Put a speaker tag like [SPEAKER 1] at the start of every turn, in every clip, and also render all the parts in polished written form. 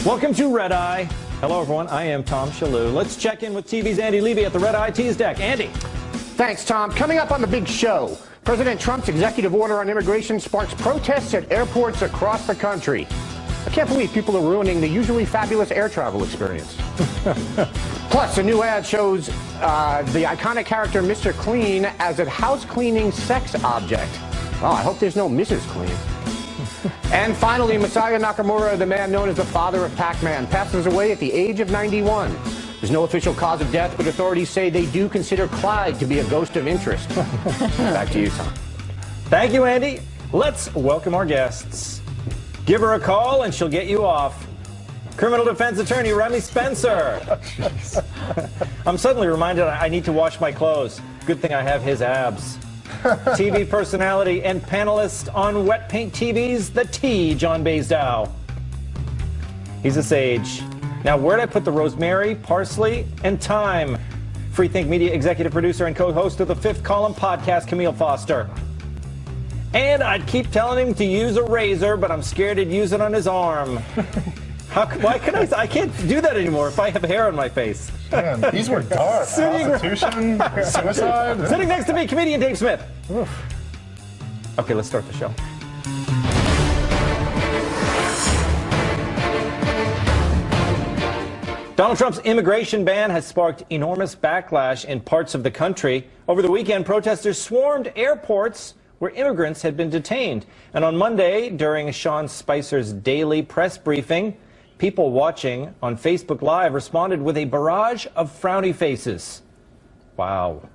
[SPEAKER 1] Welcome to Red Eye. Hello, everyone. I am Tom Shillue. Let's check in with TV's Andy Levy at the Red Eye Tease Deck. Andy.
[SPEAKER 2] Thanks, Tom. Coming up on the big show, President Trump's executive order on immigration sparks protests at airports across the country. I can't believe people are ruining the usually fabulous air travel experience. Plus, a new ad shows the iconic character Mr. Clean as a house cleaning sex object. Oh, I hope there's no Mrs. Clean. And finally, Masaya Nakamura, the man known as the father of Pac-Man, passes away at the age of 91. There's no official cause of death, but authorities say they do consider Clyde to be a ghost of interest. Back to you, Tom.
[SPEAKER 1] Thank you, Andy. Let's welcome our guests. Give her a call and she'll get you off. Criminal defense attorney Remy Spencer. I'm suddenly reminded I need to wash my clothes. Good thing I have his abs. TV personality and panelist on Wet Paint TV's The T, John Baisdow. He's a sage. Now, where'd I put the rosemary, parsley, and thyme? Freethink Media executive producer and co-host of the Fifth Column podcast, Camille Foster. And I'd keep telling him to use a razor, but I'm scared he'd use it on his arm. Why can I can't do that anymore if I have hair on my face.
[SPEAKER 3] Man, these were dark. Prostitution, suicide.
[SPEAKER 1] Sitting next to me, comedian Dave Smith. Oof. Okay, let's start the show. Donald Trump's immigration ban has sparked enormous backlash in parts of the country. Over the weekend, protesters swarmed airports where immigrants had been detained. And on Monday, during Sean Spicer's daily press briefing, people watching on Facebook Live responded with a barrage of frowny faces. Wow.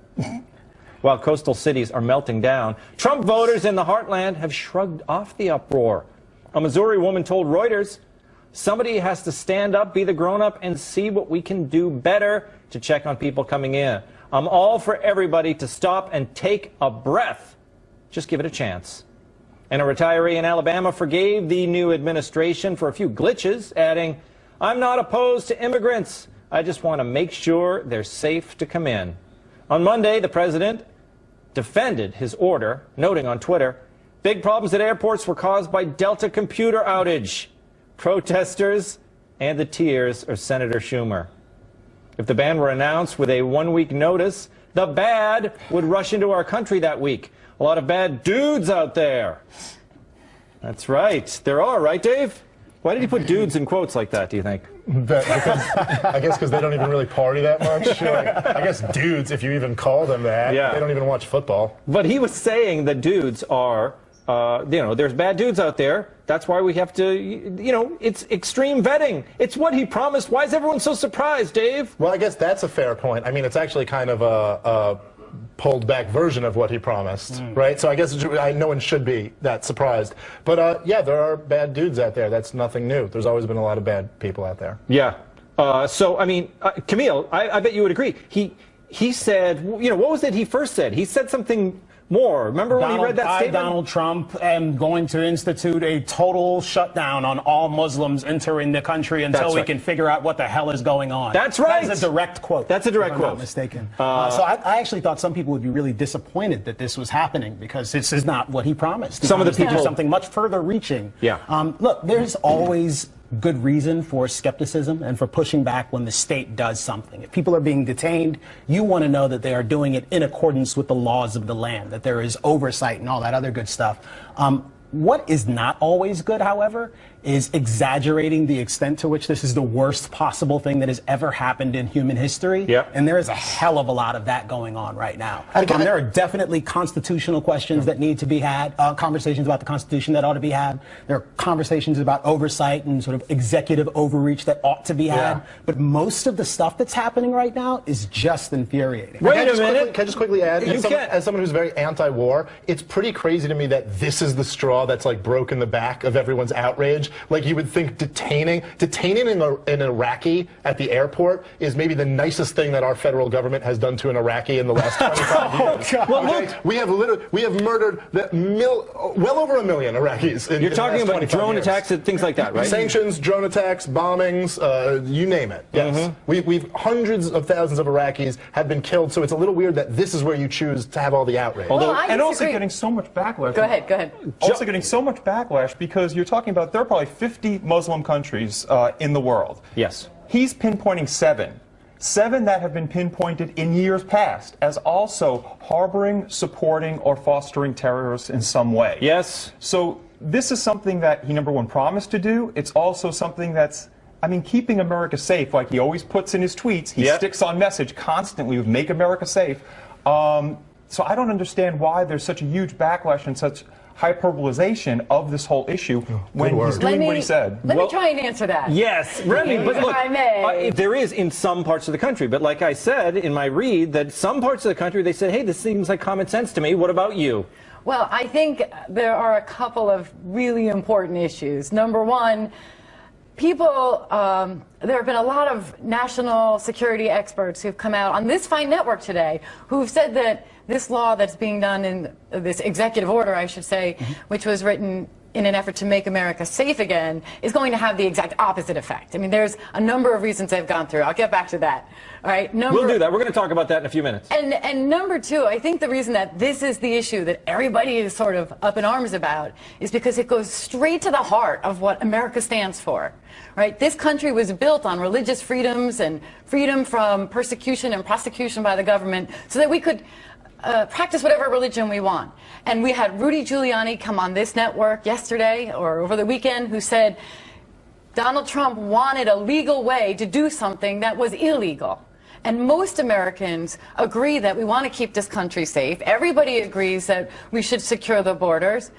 [SPEAKER 1] While coastal cities are melting down, Trump voters in the heartland have shrugged off the uproar. A Missouri woman told Reuters, "Somebody has to stand up, be the grown-up, and see what we can do better to check on people coming in. I'm all for everybody to stop and take a breath. Just give it a chance." And a retiree in Alabama forgave the new administration for a few glitches, adding, "I'm not opposed to immigrants. I just want to make sure they're safe to come in." On Monday, the president defended his order, noting on Twitter, "Big problems at airports were caused by Delta computer outage. Protesters and the tears of Senator Schumer." If the ban were announced with a one-week notice, the bad would rush into our country that week. A lot of bad dudes out there. That's right. There are, right, Dave? Why did he put dudes in quotes like that, do you think?
[SPEAKER 3] I guess because they don't even really party that much. I guess dudes, if you even call them that, yeah. They don't even watch football.
[SPEAKER 1] But he was saying that dudes are, there's bad dudes out there. That's why we have to, it's extreme vetting. It's what he promised. Why is everyone so surprised, Dave?
[SPEAKER 3] Well, I guess that's a fair point. I mean, it's actually kind of a pulled back version of what he promised, right? So I guess no one should be that surprised. But yeah, there are bad dudes out there. That's nothing new. There's always been a lot of bad people out there.
[SPEAKER 1] Yeah. So, I mean, Camille, I bet you would agree. He said, what was it he first said? He said something more. Remember when he read that statement?
[SPEAKER 4] Donald Trump am going to institute a total shutdown on all Muslims entering the country until we can figure out what the hell is going on.
[SPEAKER 1] That's right.
[SPEAKER 4] That's a direct quote.
[SPEAKER 1] That's a direct quote.
[SPEAKER 4] If I'm not mistaken. So I actually thought some people would be really disappointed that this was happening because this is not what he promised.
[SPEAKER 1] Some of the people
[SPEAKER 4] something much further reaching.
[SPEAKER 1] Yeah.
[SPEAKER 4] Look, there's always good reason for skepticism and for pushing back when the state does something. If people are being detained, you want to know that they are doing it in accordance with the laws of the land, that there is oversight and all that other good stuff. What is not always good, however, is exaggerating the extent to which this is the worst possible thing that has ever happened in human history.
[SPEAKER 1] Yep.
[SPEAKER 4] And there is a hell of a lot of that going on right now. There are definitely constitutional questions that need to be had, conversations about the Constitution that ought to be had. There are conversations about oversight and sort of executive overreach that ought to be had. But most of the stuff that's happening right now is just infuriating.
[SPEAKER 1] Wait a minute.
[SPEAKER 3] Can I just quickly add, as someone who's very anti-war, it's pretty crazy to me that this is the straw that's like broken the back of everyone's outrage. Like you would think detaining an Iraqi at the airport is maybe the nicest thing that our federal government has done to an Iraqi in the last 25 years.
[SPEAKER 1] Well,
[SPEAKER 3] okay? Look, we have murdered well over 1 million Iraqis.
[SPEAKER 1] You're talking about drone attacks and things like that, right?
[SPEAKER 3] Sanctions, drone attacks, bombings, you name it. Yes, we've hundreds of thousands of Iraqis have been killed. So it's a little weird that this is where you choose to have all the outrage.
[SPEAKER 5] And also getting so much backlash.
[SPEAKER 6] Go ahead.
[SPEAKER 5] Also getting getting so much backlash because you're talking about there are probably 50 Muslim countries in the world.
[SPEAKER 1] Yes.
[SPEAKER 5] He's pinpointing 7. 7 that have been pinpointed in years past as also harboring, supporting, or fostering terrorists in some way.
[SPEAKER 1] Yes.
[SPEAKER 5] So this is something that he, number one, promised to do. It's also something that's, I mean, keeping America safe, like he always puts in his tweets. He sticks on message constantly with "Make America Safe." So I don't understand why there's such a huge backlash and such hyperbolization of this whole issue when he's doing what he said.
[SPEAKER 6] Let me try and answer that.
[SPEAKER 1] Yes, Remy, but
[SPEAKER 6] If I may.
[SPEAKER 1] look, there is in some parts of the country, but like I said in my read, that some parts of the country, they said, hey, this seems like common sense to me. What about you?
[SPEAKER 6] Well, I think there are a couple of really important issues. Number one, people, there have been a lot of national security experts who've come out on this fine network today who've said that this law that's being done in this executive order, I should say, which was written in an effort to make America safe again, is going to have the exact opposite effect. I mean, there's a number of reasons they've gone through. I'll get back to that. All right.
[SPEAKER 1] We'll do that. We're going to talk about that in a few minutes.
[SPEAKER 6] And number two, I think the reason that this is the issue that everybody is sort of up in arms about is because it goes straight to the heart of what America stands for. Right? This country was built on religious freedoms and freedom from persecution and prosecution by the government so that we could practice whatever religion we want. And we had Rudy Giuliani come on this network yesterday or over the weekend who said Donald Trump wanted a legal way to do something that was illegal. And most Americans agree that we want to keep this country safe. Everybody agrees that we should secure the borders.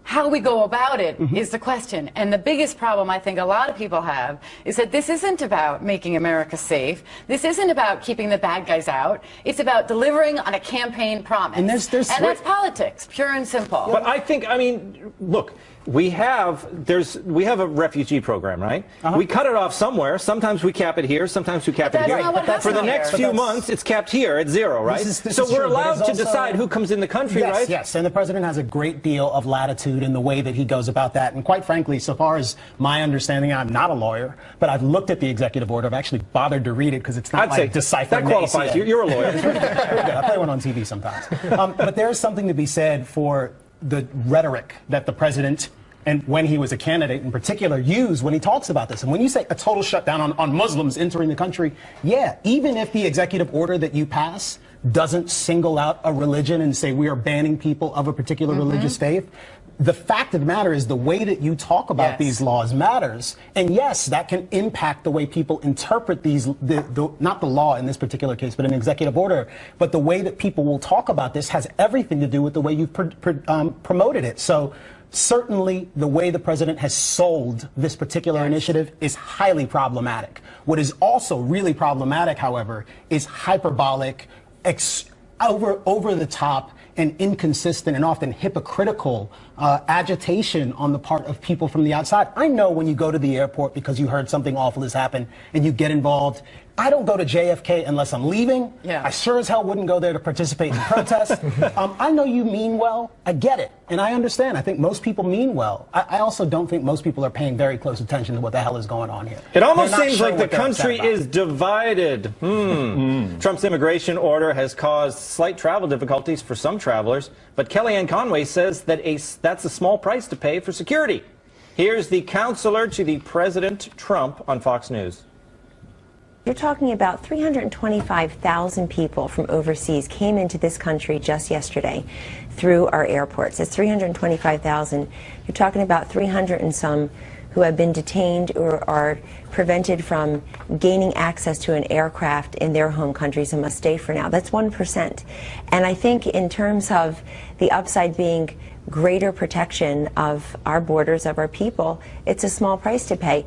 [SPEAKER 6] How we go about it is the question. And the biggest problem I think a lot of people have is that this isn't about making America safe. This isn't about keeping the bad guys out. It's about delivering on a campaign promise. And that's politics, pure and simple.
[SPEAKER 1] But I think, I mean, look, we have a refugee program, right? We cut it off somewhere. Sometimes we cap it here. Sometimes we cap it here. For the next few months, it's capped here at 0, right? So we're allowed to decide who comes in the country, right?
[SPEAKER 4] Yes, and the president has a great deal of latitude in the way that he goes about that. And quite frankly, so far as my understanding, I'm not a lawyer, but I've looked at the executive order. I've actually bothered to read it because it's not like deciphering.
[SPEAKER 1] That qualifies you. You're a lawyer.
[SPEAKER 4] I play one on TV sometimes. But there is something to be said for the rhetoric that the president, and when he was a candidate in particular, used when he talks about this. And when you say a total shutdown on Muslims entering the country, yeah, even if the executive order that you pass doesn't single out a religion and say we are banning people of a particular religious faith, the fact of the matter is the way that you talk about these laws matters. And yes, that can impact the way people interpret these, not the law in this particular case, but an executive order. But the way that people will talk about this has everything to do with the way you've promoted it. So certainly the way the president has sold this particular initiative is highly problematic. What is also really problematic, however, is hyperbolic, over the top, and inconsistent and often hypocritical agitation on the part of people from the outside. I know when you go to the airport because you heard something awful has happened and you get involved. I don't go to JFK unless I'm leaving. I sure as hell wouldn't go there to participate in protests. I know you mean well. I get it. And I understand. I think most people mean well. I also don't think most people are paying very close attention to what the hell is going on here.
[SPEAKER 1] It almost seems like the country is divided. Trump's immigration order has caused slight travel difficulties for some travelers, but Kellyanne Conway says that that's a small price to pay for security. Here's the counselor to the President Trump on Fox News.
[SPEAKER 7] You're talking about 325,000 people from overseas came into this country just yesterday through our airports. That's 325,000. You're talking about 300 and some who have been detained or are prevented from gaining access to an aircraft in their home countries and must stay for now. That's 1%. And I think in terms of the upside being greater protection of our borders, of our people, it's a small price to pay.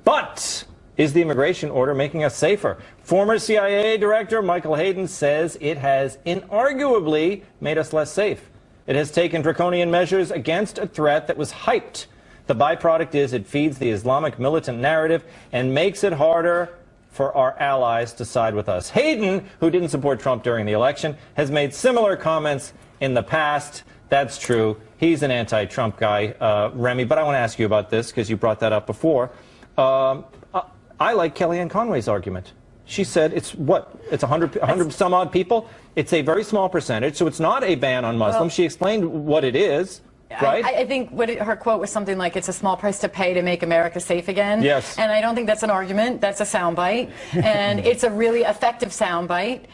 [SPEAKER 1] But is the immigration order making us safer? Former CIA Director Michael Hayden says it has inarguably made us less safe. It has taken draconian measures against a threat that was hyped. The byproduct is it feeds the Islamic militant narrative and makes it harder for our allies to side with us. Hayden, who didn't support Trump during the election, has made similar comments in the past. That's true. He's an anti-Trump guy, Remy. But I want to ask you about this because you brought that up before. I like Kellyanne Conway's argument. She said it's what? It's 100 some odd people. It's a very small percentage, so it's not a ban on Muslims. She explained what it is. right?
[SPEAKER 6] I think her quote was something like, it's a small price to pay to make America safe again.
[SPEAKER 1] Yes.
[SPEAKER 6] And I don't think that's an argument. That's a soundbite. And it's a really effective soundbite.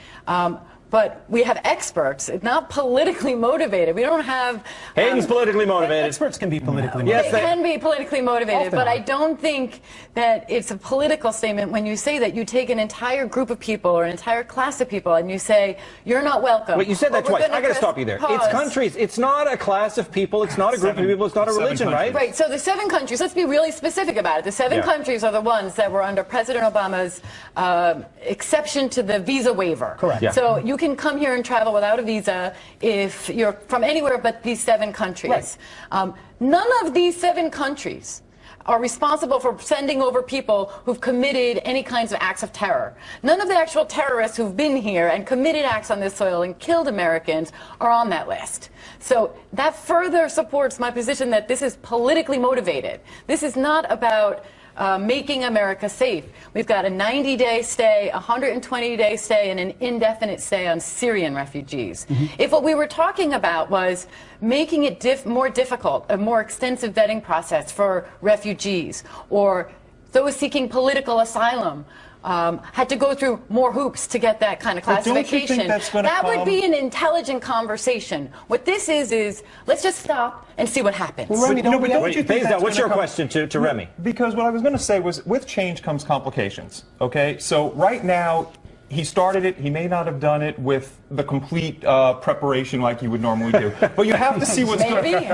[SPEAKER 6] But we have experts, not politically motivated. We don't have...
[SPEAKER 1] Hayden's politically motivated.
[SPEAKER 4] Experts can be politically
[SPEAKER 1] Yes,
[SPEAKER 4] motivated.
[SPEAKER 6] They can be politically motivated,
[SPEAKER 4] Often
[SPEAKER 6] but
[SPEAKER 4] are.
[SPEAKER 6] I don't think that it's a political statement when you say that you take an entire group of people or an entire class of people and you say, you're not welcome.
[SPEAKER 1] Wait, you said that
[SPEAKER 6] Or we're
[SPEAKER 1] twice.
[SPEAKER 6] gonna
[SPEAKER 1] I got to
[SPEAKER 6] just
[SPEAKER 1] stop you there. It's
[SPEAKER 6] pause.
[SPEAKER 1] countries. It's not a class of people. It's not a group of people. It's not a religion, right?
[SPEAKER 6] Right, so the 7 countries, let's be really specific about it. The 7 countries are the ones that were under President Obama's exception to the visa waiver.
[SPEAKER 4] Correct.
[SPEAKER 1] Yeah.
[SPEAKER 6] So you can come here and travel without a visa if you're from anywhere but these 7 countries.
[SPEAKER 4] Right.
[SPEAKER 6] None of these 7 countries are responsible for sending over people who've committed any kinds of acts of terror. None of the actual terrorists who've been here and committed acts on this soil and killed Americans are on that list. So that further supports my position that this is politically motivated. This is not about making America safe. We've got a 90-day stay, a 120-day stay, and an indefinite stay on Syrian refugees. If what we were talking about was making it more difficult, a more extensive vetting process for refugees, or those seeking political asylum, had to go through more hoops to get that kind of classification.
[SPEAKER 5] Don't you think that's gonna
[SPEAKER 6] that would
[SPEAKER 5] come-
[SPEAKER 6] be an intelligent conversation. What this is let's just stop and see what happens.
[SPEAKER 4] Well, Remy, don't
[SPEAKER 5] but
[SPEAKER 4] we-
[SPEAKER 5] don't
[SPEAKER 1] Wait,
[SPEAKER 5] you think
[SPEAKER 1] Faisal,
[SPEAKER 5] that's
[SPEAKER 1] what's
[SPEAKER 5] gonna
[SPEAKER 1] your
[SPEAKER 5] come-
[SPEAKER 1] question to Remy?
[SPEAKER 5] Because what I was going to say was, with change comes complications. Okay, so right now, he started it. He may not have done it with the complete preparation like you would normally do. But you have to see what's going
[SPEAKER 6] Maybe.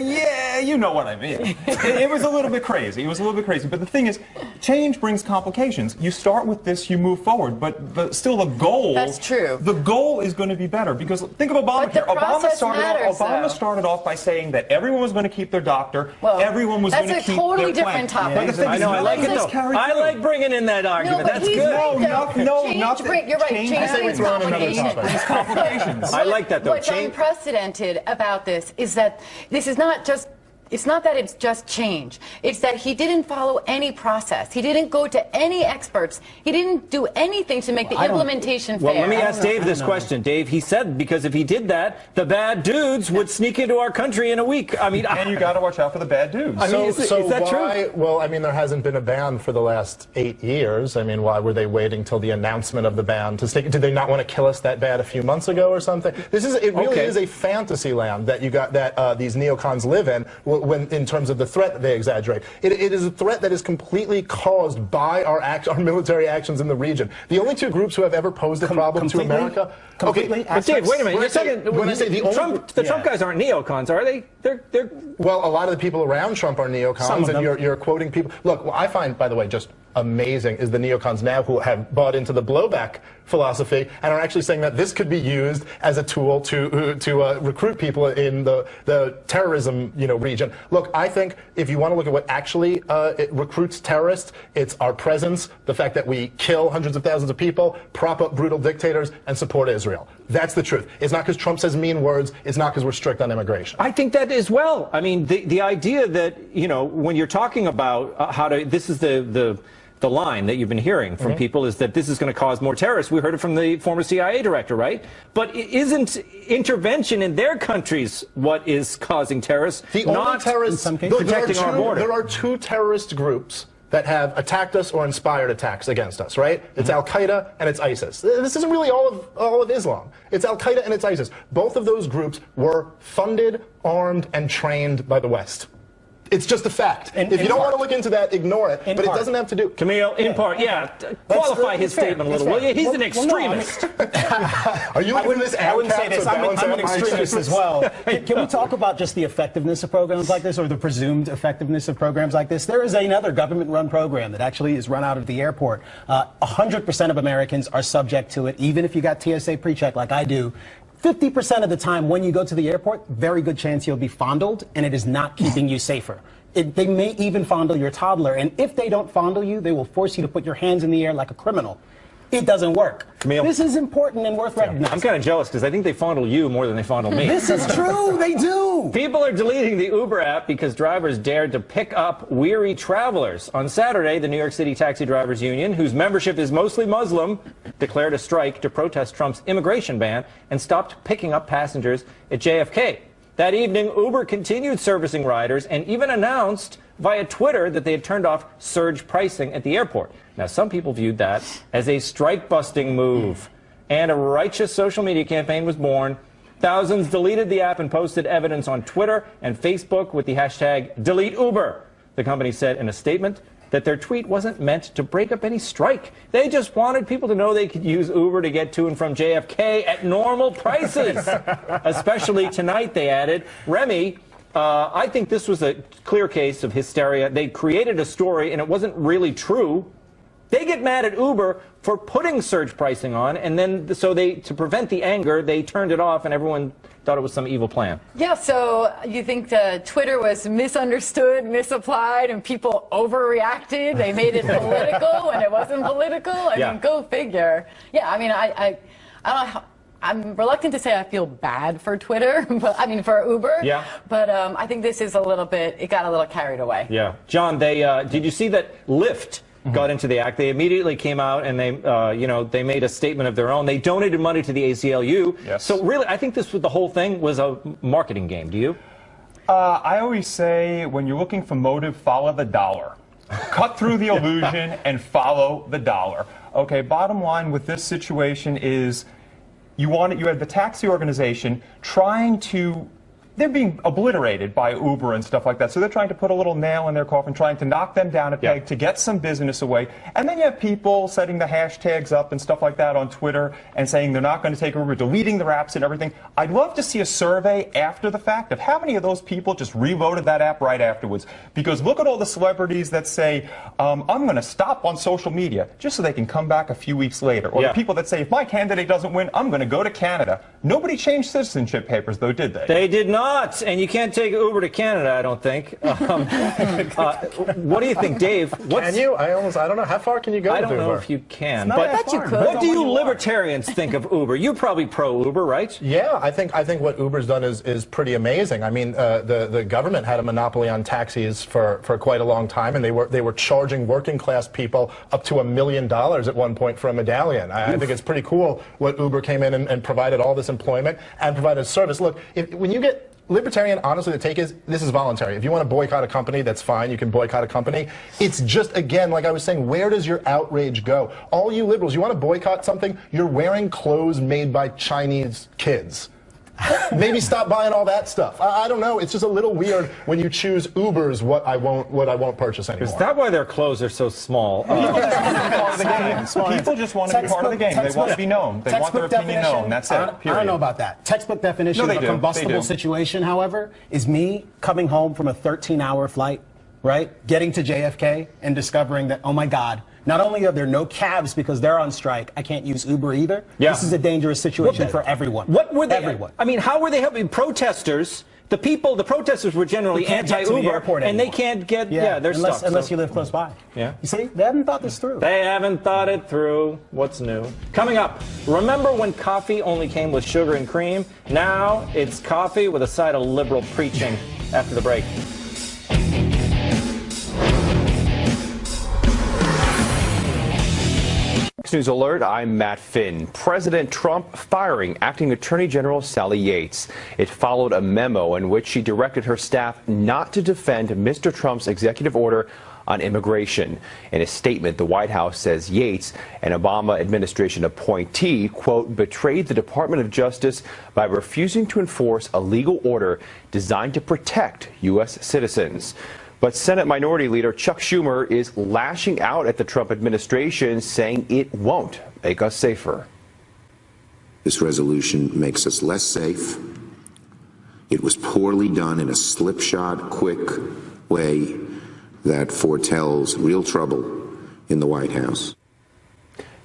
[SPEAKER 5] Yeah, you know what I mean. It was a little bit crazy. It was a little bit crazy. But the thing is, change brings complications. You start with this, you move forward. But still, the goal.
[SPEAKER 6] That's true.
[SPEAKER 5] The goal is going to be better, because think of
[SPEAKER 6] But the
[SPEAKER 5] Obamacare.
[SPEAKER 6] process matters,
[SPEAKER 5] Obama
[SPEAKER 6] though.
[SPEAKER 5] started off by saying that everyone was going to keep their doctor.
[SPEAKER 6] Well,
[SPEAKER 5] everyone was going to
[SPEAKER 6] that's a
[SPEAKER 5] keep
[SPEAKER 6] totally
[SPEAKER 5] their
[SPEAKER 6] different
[SPEAKER 5] plan.
[SPEAKER 6] topic.
[SPEAKER 5] But the thing
[SPEAKER 1] I
[SPEAKER 5] is,
[SPEAKER 1] know, I like it
[SPEAKER 5] nothing's
[SPEAKER 1] though.
[SPEAKER 5] carried
[SPEAKER 1] I
[SPEAKER 5] through.
[SPEAKER 1] like bringing in that argument.
[SPEAKER 6] but
[SPEAKER 1] That's
[SPEAKER 6] he's
[SPEAKER 1] good.
[SPEAKER 6] right, though.
[SPEAKER 5] No,
[SPEAKER 6] Change
[SPEAKER 5] not that-
[SPEAKER 6] you're right.
[SPEAKER 5] change-
[SPEAKER 6] Change
[SPEAKER 5] I say
[SPEAKER 6] brings
[SPEAKER 3] we're on another
[SPEAKER 6] complications.
[SPEAKER 3] topic.
[SPEAKER 5] These complications.
[SPEAKER 1] I like that though.
[SPEAKER 6] What's
[SPEAKER 1] Change.
[SPEAKER 6] unprecedented about this is that this is not just. It's not that it's just change. It's that he didn't follow any process. He didn't go to any experts. He didn't do anything to make the implementation fair.
[SPEAKER 1] Well, let me ask Dave this question. Dave, he said because if he did that, the bad dudes would sneak into our country in a week. I mean,
[SPEAKER 5] And you got to watch out for the bad dudes.
[SPEAKER 1] I mean, is that
[SPEAKER 3] why,
[SPEAKER 1] true?
[SPEAKER 3] Well, I mean, there hasn't been a ban for the last 8 years. I mean, why were they waiting till the announcement of the ban to take? Did they not want to kill us that bad a few months ago or something? It really is a fantasy land that you got that these neocons live in when in terms of the threat that they exaggerate. It is a threat that is completely caused by our military actions in the region. The only 2 groups who have ever posed a problem to America.
[SPEAKER 4] Completely.
[SPEAKER 1] But Dave, wait a minute.
[SPEAKER 3] When I say the only
[SPEAKER 1] Trump guys aren't neocons, are they? They're.
[SPEAKER 3] Well, a lot of the people around Trump are
[SPEAKER 4] Some
[SPEAKER 3] neocons,
[SPEAKER 4] of
[SPEAKER 3] and
[SPEAKER 4] them.
[SPEAKER 3] you're quoting people. Look, what I find, by the way, just amazing is the neocons now who have bought into the blowback philosophy and are actually saying that this could be used as a tool to recruit people in the terrorism region. Look, I think if you want to look at what actually it recruits terrorists, it's our presence, the fact that we kill hundreds of thousands of people, prop up brutal dictators, and support Israel. That's the truth. It's not because Trump says mean words. It's not because we're strict on immigration.
[SPEAKER 1] I think that as well. I mean, the idea that when you're talking about how to, this is the line that you've been hearing from people is that this is going to cause more terrorists. We heard it from the former CIA director, right? But isn't intervention in their countries what is causing terrorists?
[SPEAKER 3] The only terrorists,
[SPEAKER 4] in some cases.
[SPEAKER 1] Protecting our border.
[SPEAKER 3] There are 2 terrorist groups that have attacked us or inspired attacks against us, right? It's Al-Qaeda and it's ISIS. This isn't really all of Islam. It's Al-Qaeda and it's ISIS. Both of those groups were funded, armed, and trained by the West. It's just a fact. If you don't want to look into that, ignore it. But it doesn't have to do.
[SPEAKER 1] Camille, in part, qualify his statement a little, will you? He's an extremist.
[SPEAKER 3] Are you looking at this?
[SPEAKER 4] I wouldn't say this. I'm an
[SPEAKER 3] out my
[SPEAKER 4] extremist as well. Can we talk about just the effectiveness of programs like this, or the presumed effectiveness of programs like this? There is another government-run program that actually is run out of the airport. 100% of Americans are subject to it, even if you got TSA pre-check like I do. 50% of the time when you go to the airport, very good chance you'll be fondled, and it is not keeping you safer. They may even fondle your toddler, and if they don't fondle you, they will force you to put your hands in the air like a criminal. It doesn't work.
[SPEAKER 1] Camille.
[SPEAKER 4] This is important and worth recognizing.
[SPEAKER 1] I'm kind of jealous because I think they fondle you more than they fondle me.
[SPEAKER 4] This is true. They do.
[SPEAKER 1] People are deleting the Uber app because drivers dared to pick up weary travelers. On Saturday, the New York City Taxi Drivers Union, whose membership is mostly Muslim, declared a strike to protest Trump's immigration ban and stopped picking up passengers at JFK. That evening, Uber continued servicing riders and even announced via Twitter that they had turned off surge pricing at the airport. Now, some people viewed that as a strike-busting move, and a righteous social media campaign was born. Thousands deleted the app and posted evidence on Twitter and Facebook with the hashtag #DeleteUber. The company said in a statement that their tweet wasn't meant to break up any strike. They just wanted people to know they could use Uber to get to and from JFK at normal prices. Especially tonight, they added. Remy, I think this was a clear case of hysteria. They created a story and it wasn't really true. They get mad at Uber for putting surge pricing on, and then to prevent the anger, they turned it off, and everyone thought it was some evil plan.
[SPEAKER 6] Yeah, so you think Twitter was misunderstood, misapplied, and people overreacted? They made it political when it wasn't political? I mean, go figure. Yeah, I mean, I don't know. I'm reluctant to say I feel bad for Twitter, but I mean for Uber. Yeah. But I think this is a little bit. It got a little carried away.
[SPEAKER 1] Yeah. John, did you see that Lyft got into the act? They immediately came out and they made a statement of their own. They donated money to the ACLU. Yes. So really, I think the whole thing was a marketing game. Do you?
[SPEAKER 5] I always say when you're looking for motive, follow the dollar. Cut through the illusion and follow the dollar. Okay. Bottom line with this situation is. You have the taxi organization trying to, they're being obliterated by Uber and stuff like that. So they're trying to put a little nail in their coffin, trying to knock them down a peg to get some business away. And then you have people setting the hashtags up and stuff like that on Twitter and saying they're not going to take Uber, deleting their apps and everything. I'd love to see a survey after the fact of how many of those people just reloaded that app right afterwards. Because look at all the celebrities that say, I'm going to stop on social media just so they can come back a few weeks later. Or the people that say, if my candidate doesn't win, I'm going to go to Canada. Nobody changed citizenship papers, though, did they?
[SPEAKER 1] They did not. And you can't take Uber to Canada, I don't think. What do you think, Dave?
[SPEAKER 3] Can you? I don't know. How far can you go with Uber?
[SPEAKER 1] I don't know if you can.
[SPEAKER 6] But I bet you could.
[SPEAKER 1] What do you libertarians think of Uber? You're probably pro-Uber, right?
[SPEAKER 3] Yeah, I think what Uber's done is pretty amazing. I mean, the government had a monopoly on taxis for quite a long time, and they were charging working class people up to $1 million at one point for a medallion. I think it's pretty cool what Uber came in and provided all this employment and provided service. Look, when you get libertarian, honestly, the take is this is voluntary. If you want to boycott a company, that's fine. You can boycott a company. It's just, again, like I was saying, where does your outrage go? All you liberals, you want to boycott something, you're wearing clothes made by Chinese kids. Maybe stop buying all that stuff. I don't know. It's just a little weird when you choose Uber's what I won't purchase anymore.
[SPEAKER 1] Is that why their clothes are so small?
[SPEAKER 5] People just want to be part of the game. They want to be known. They want their opinion known. That's it.
[SPEAKER 4] I don't know about that. Textbook definition of a combustible situation, however, is me coming home from a 13-hour flight, right? Getting to JFK and discovering that, oh my God, not only are there no cabs because they're on strike, I can't use Uber either. Yeah. This is a dangerous situation for everyone.
[SPEAKER 1] What were they?
[SPEAKER 4] Everyone.
[SPEAKER 1] I mean, how were they helping protesters? The protesters were generally anti-Uber, and they can't get, they're stuck.
[SPEAKER 4] Unless you live close by.
[SPEAKER 1] Yeah.
[SPEAKER 4] You see, they haven't thought this through.
[SPEAKER 1] They haven't thought it through. What's new? Coming up, remember when coffee only came with sugar and cream? Now it's coffee with a side of liberal preaching after the break.
[SPEAKER 8] News Alert, I'm Matt Finn. President Trump firing Acting Attorney General Sally Yates. It followed a memo in which she directed her staff not to defend Mr. Trump's executive order on immigration. In a statement, the White House says Yates, an Obama administration appointee, quote, betrayed the Department of Justice by refusing to enforce a legal order designed to protect U.S. citizens. But Senate Minority Leader Chuck Schumer is lashing out at the Trump administration, saying it won't make us safer.
[SPEAKER 9] This resolution makes us less safe. It was poorly done in a slipshod, quick way that foretells real trouble in the White House.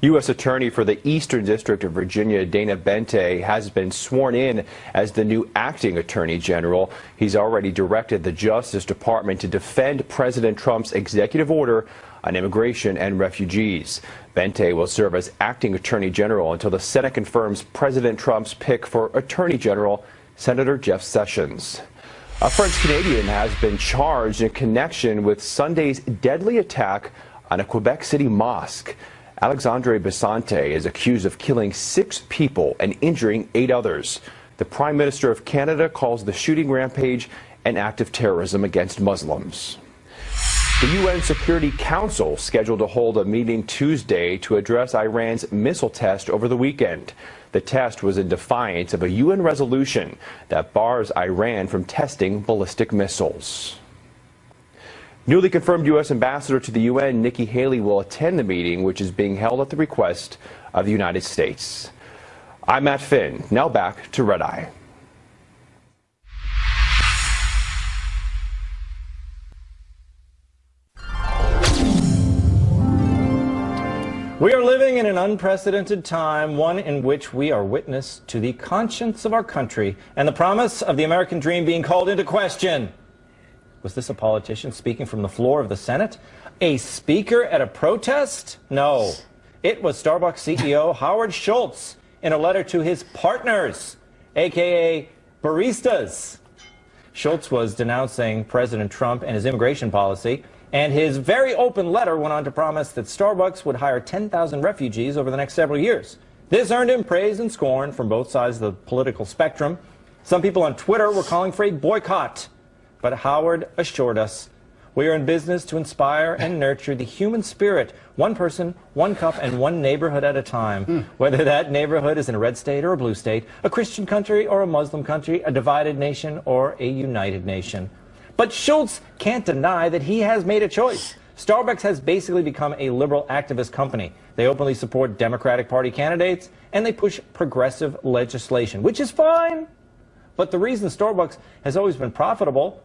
[SPEAKER 8] U.S. Attorney for the Eastern District of Virginia, Dana Bente, has been sworn in as the new acting Attorney General. He's already directed the Justice Department to defend President Trump's executive order on immigration and refugees. Bente will serve as acting Attorney General until the Senate confirms President Trump's pick for Attorney General, Senator Jeff Sessions. A French Canadian has been charged in connection with Sunday's deadly attack on a Quebec City mosque. Alexandre Bissante is accused of killing 6 people and injuring 8 others. The Prime Minister of Canada calls the shooting rampage an act of terrorism against Muslims. The UN Security Council scheduled to hold a meeting Tuesday to address Iran's missile test over the weekend. The test was in defiance of a UN resolution that bars Iran from testing ballistic missiles. Newly confirmed U.S. Ambassador to the UN, Nikki Haley, will attend the meeting, which is being held at the request of the United States. I'm Matt Finn. Now back to Red Eye.
[SPEAKER 1] We are living in an unprecedented time, one in which we are witness to the conscience of our country and the promise of the American dream being called into question. Was this a politician speaking from the floor of the Senate? A speaker at a protest? No. It was Starbucks CEO Howard Schultz in a letter to his partners, a.k.a. baristas. Schultz was denouncing President Trump and his immigration policy, and his very open letter went on to promise that Starbucks would hire 10,000 refugees over the next several years. This earned him praise and scorn from both sides of the political spectrum. Some people on Twitter were calling for a boycott. But Howard assured us, we are in business to inspire and nurture the human spirit, one person, one cup, and one neighborhood at a time. Whether that neighborhood is in a red state or a blue state, a Christian country or a Muslim country, a divided nation or a united nation. But Schultz can't deny that he has made a choice. Starbucks has basically become a liberal activist company. They openly support Democratic Party candidates, and they push progressive legislation, which is fine. But the reason Starbucks has always been profitable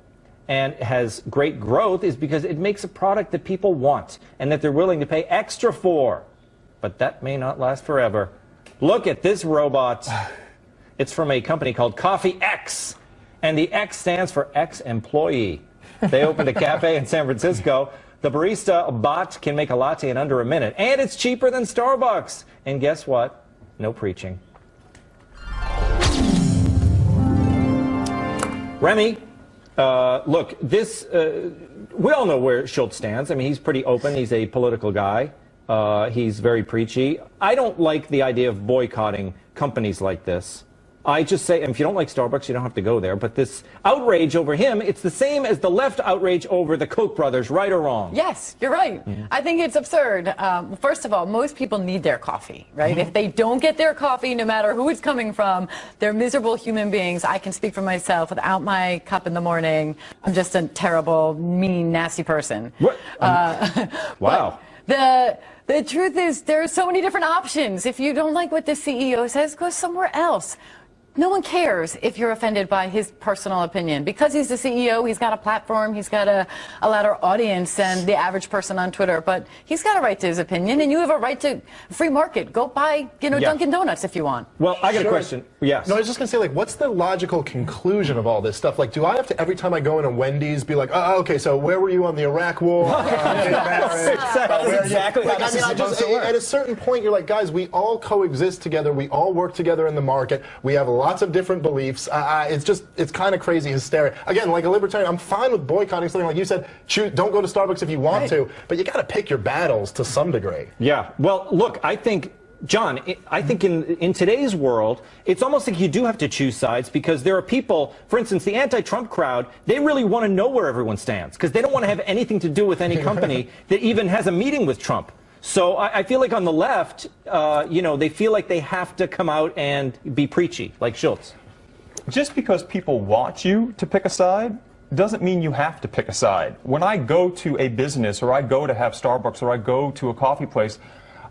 [SPEAKER 1] and has great growth is because it makes a product that people want and that they're willing to pay extra for. But that may not last forever. Look at this robot. It's from a company called Coffee X, and the X stands for ex-employee. They opened a cafe in San Francisco. The barista bot can make a latte in under a minute, and it's cheaper than Starbucks. And guess what? No preaching. Remy, look, we all know where Schultz stands. I mean, he's pretty open. He's a political guy. He's very preachy. I don't like the idea of boycotting companies like this. I just say, and if you don't like Starbucks, you don't have to go there. But this outrage over him, it's the same as the left outrage over the Koch brothers, right or wrong?
[SPEAKER 6] Yes, you're right. I think it's absurd. First of all, most people need their coffee, right? If they don't get their coffee, no matter who it's coming from, they're miserable human beings. I can speak for myself. Without my cup in the morning, I'm just a terrible, mean, nasty person.
[SPEAKER 1] What? Wow.
[SPEAKER 6] The truth is, there are so many different options. If you don't like what the CEO says, go somewhere else. No one cares if you're offended by his personal opinion. Because he's the CEO, he's got a platform, he's got a louder audience than the average person on Twitter. But he's got a right to his opinion, and you have a right to free market. Go buy, Dunkin' Donuts if you want.
[SPEAKER 1] Well, I got a question. Yes.
[SPEAKER 3] No, I was just going to say, like, what's the logical conclusion of all this stuff? Like, do I have to, every time I go into Wendy's, be like, oh, okay, so where were you on the Iraq War?
[SPEAKER 1] Exactly.
[SPEAKER 3] Like, at a certain point, you're like, guys, we all coexist together. We all work together in the market. We have lots of different beliefs. It's kind of crazy hysteria. Again, like a libertarian, I'm fine with boycotting something. Like you said, don't go to Starbucks if you want to, but you got to pick your battles to some degree.
[SPEAKER 1] Yeah. Well, look, I think, John, I think in today's world, it's almost like you do have to choose sides, because there are people, for instance, the anti-Trump crowd, they really want to know where everyone stands, because they don't want to have anything to do with any company that even has a meeting with Trump. So I feel like on the left, they feel like they have to come out and be preachy, like Schultz.
[SPEAKER 5] Just because people want you to pick a side doesn't mean you have to pick a side. When I go to a business, or I go to have Starbucks, or I go to a coffee place,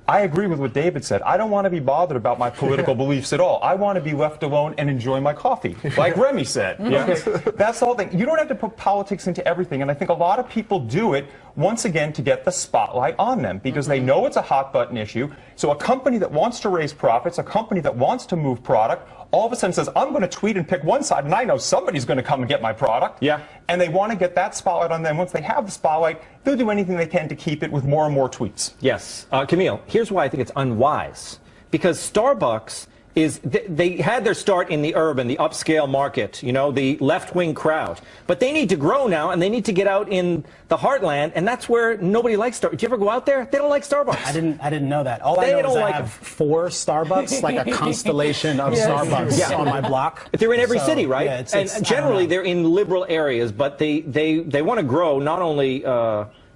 [SPEAKER 5] I agree with what David said. I don't want to be bothered about my political beliefs at all. I want to be left alone and enjoy my coffee, like Remy said. Okay? That's the whole thing. You don't have to put politics into everything, and I think a lot of people do it, once again, to get the spotlight on them, because they know it's a hot-button issue. So a company that wants to raise profits, a company that wants to move product, all of a sudden says, I'm going to tweet and pick one side, and I know somebody's going to come and get my product.
[SPEAKER 1] Yeah.
[SPEAKER 5] And they want to get that spotlight on them. Once they have the spotlight, they'll do anything they can to keep it with more and more tweets.
[SPEAKER 1] Yes. Camille, here's why I think it's unwise. Because Starbucks is they had their start in the urban, the upscale market, you know, the left-wing crowd. But they need to grow now, and they need to get out in the heartland, and that's where nobody likes Starbucks. Do you ever go out there? They don't like Starbucks.
[SPEAKER 4] I didn't know that. All I know is I have 4 Starbucks, like a constellation of Starbucks on my block.
[SPEAKER 1] But they're in every city, right?
[SPEAKER 4] Yeah,
[SPEAKER 1] and generally, they're in liberal areas, but they want to grow not only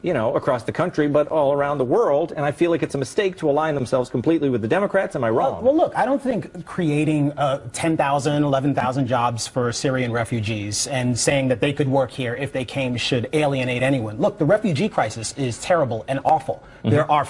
[SPEAKER 1] you know, across the country, but all around the world. And I feel like it's a mistake to align themselves completely with the Democrats. Am I wrong?
[SPEAKER 4] Well, look, I don't think creating 10,000, 11,000 jobs for Syrian refugees and saying that they could work here if they came should alienate anyone. Look, the refugee crisis is terrible and awful. There are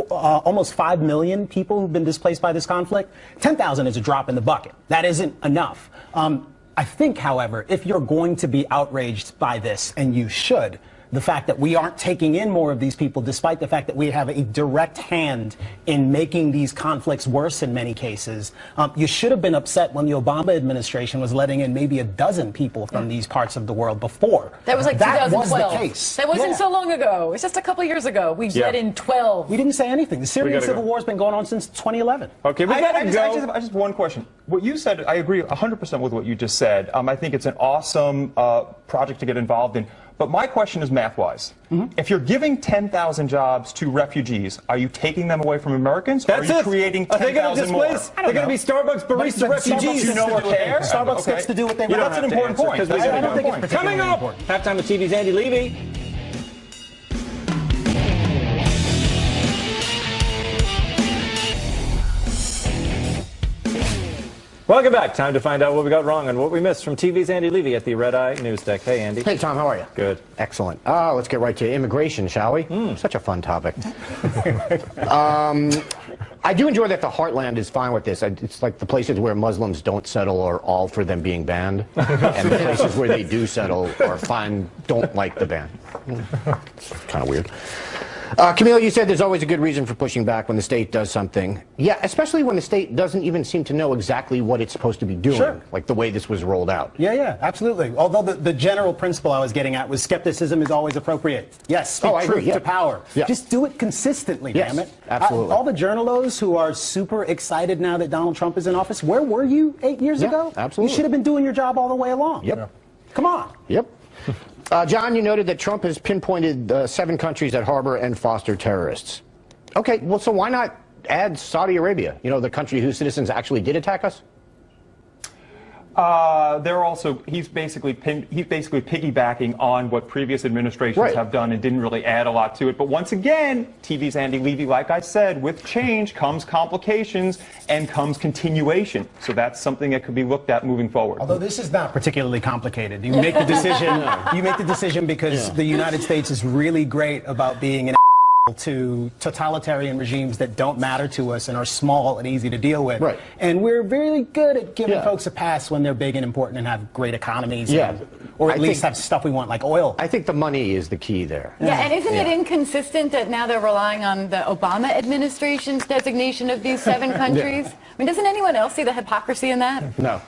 [SPEAKER 4] almost 5 million people who've been displaced by this conflict. 10,000 is a drop in the bucket. That isn't enough. I think, however, if you're going to be outraged by this, and you should, the fact that we aren't taking in more of these people, despite the fact that we have a direct hand in making these conflicts worse in many cases. You should have been upset when the Obama administration was letting in maybe 12 people from these parts of the world before.
[SPEAKER 6] That was like 2012.
[SPEAKER 4] That was the case.
[SPEAKER 6] That wasn't so long ago. It's just a couple years ago. We let in 12.
[SPEAKER 4] We didn't say anything. The Syrian civil war has been going on since 2011.
[SPEAKER 5] Okay, I just have one question. What you said, I agree 100% with what you just said. I think it's an awesome project to get involved in. But my question is math-wise. If you're giving 10,000 jobs to refugees, are you taking them away from Americans? Or are you creating 10,000 more?
[SPEAKER 1] They're going to be Starbucks barista refugees.
[SPEAKER 5] You know or care?
[SPEAKER 4] Starbucks gets to do what they want.
[SPEAKER 5] That's an important point.
[SPEAKER 4] I don't think it's particularly
[SPEAKER 1] Coming up,
[SPEAKER 4] important.
[SPEAKER 1] halftime with TV's Andy Levy. Welcome back. Time to find out what we got wrong and what we missed from TV's Andy Levy at the Red Eye News Deck. Hey, Andy.
[SPEAKER 2] Hey, Tom, how are you?
[SPEAKER 1] Good.
[SPEAKER 2] Excellent. Let's get right to immigration, shall we? Such a fun topic. I do enjoy that the heartland is fine with this. It's like the places where Muslims don't settle are all for them being banned, and the places where they do settle are fine, don't like the ban. It's kind of weird. Camille, you said there's always a good reason for pushing back when the state does something. Yeah, especially when the state doesn't even seem to know exactly what it's supposed to be doing, like the way this was rolled out.
[SPEAKER 4] Yeah, absolutely. Although the general principle I was getting at was skepticism is always appropriate. Yes, speak truth to power. Just do it consistently, damn it.
[SPEAKER 2] Absolutely.
[SPEAKER 4] All the journalos who are super excited now that Donald Trump is in office, where were you 8 years ago?
[SPEAKER 2] Absolutely.
[SPEAKER 4] You should have been doing your job all the way along. Come on.
[SPEAKER 2] John, you noted that Trump has pinpointed 7 countries that harbor and foster terrorists. Okay, well, so why not add Saudi Arabia, you know, the country whose citizens actually did attack us?
[SPEAKER 5] They're also, he's basically piggybacking on what previous administrations have done and didn't really add a lot to it. But once again, TV's Andy Levy, like I said, with change comes complications and comes continuation. So that's something that could be looked at moving forward.
[SPEAKER 4] Although this is not particularly complicated. You make the decision, you make the decision because the United States is really great about being an to totalitarian regimes that don't matter to us and are small and easy to deal with. And we're really good at giving folks a pass when they're big and important and have great economies. Or at least have stuff we want, like oil.
[SPEAKER 2] I think the money is the key there.
[SPEAKER 6] And isn't it inconsistent that now they're relying on the Obama administration's designation of these 7 countries? I mean, doesn't anyone else see the hypocrisy in that?
[SPEAKER 2] No.